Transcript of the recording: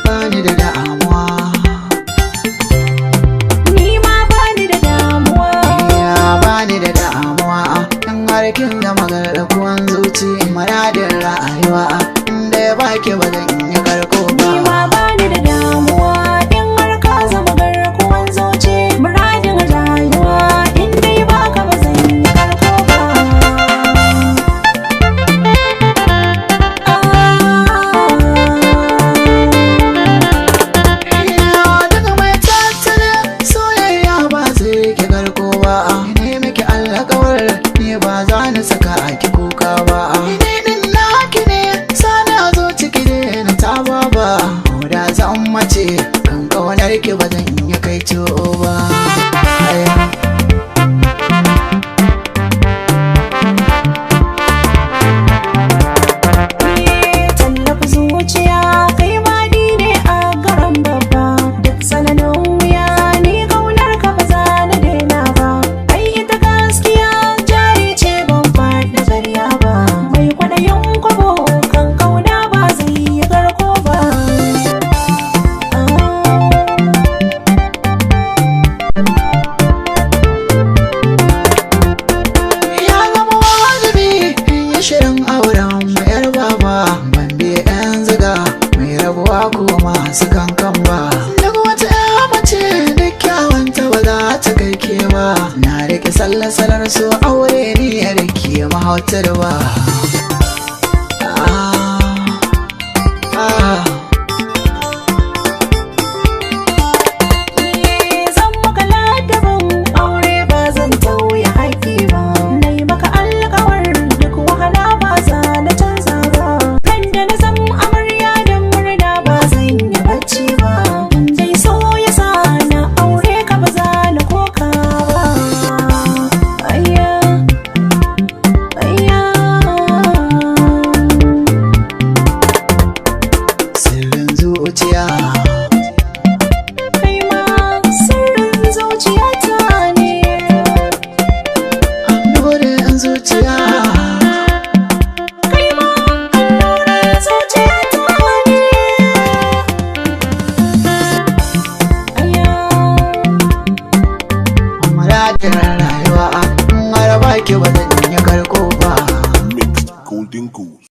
Bani da damuwa, ni ma bani da damuwa. ya bani da damuwa. In har kin gama garkuwan zuci, muradin rayuwa, inda ya baki ba zan yi karko ba. Ni ma bani da damuwa. In har ka zama garkuwan zuci, muradin rayuwa, in dai baka ba zan yi karko ba. Daga mai tattare soyayya ba zai ki karko ba. Ne miki alƙawar ni ba za ni saka ki kuka ba. Ni din naki ne sana zo ciki da na taba ba. Ko da zan mace kan kaunar ki ba zan iya kai ba. Tallafi zuciya kai ma ni ne a garan babba. Duk tsananin wuya ni kaunar ka ba za na daina ba. Ai ita gaskiya jari ce ban faɗi ƙarya ba. Mai kwaɗayin kwabo kan kauna ba zai yi garko ba. Ya zama wajibi in yi shirin auren mayar baba. Ban bi yan ziga mai rabuwa ko masu kankan ba. Duk wata ya mace da kyawanta ba za ta kai ke ba. Na rike sallasalar so aure ni ya rike mahautar ba. Zan maka ladabin aure ba zan tauye haƙƙi ba. Na yi maka alƙawar duk wahala ba za na canza ba. Kan da na zan amarya da murna ba zan yi bacci ba. Dai so ya sa na aure ka ba za na koka ba. Ayya, ayya. Sirrin zuciya, Kai ma sirrin zuciyata ne. nurin zuciya. Kai ma allurar zuciyata ne. Ayya. Muradin rayuwa, in har baki ba zan yi karko ba. Mixed Golden Goose.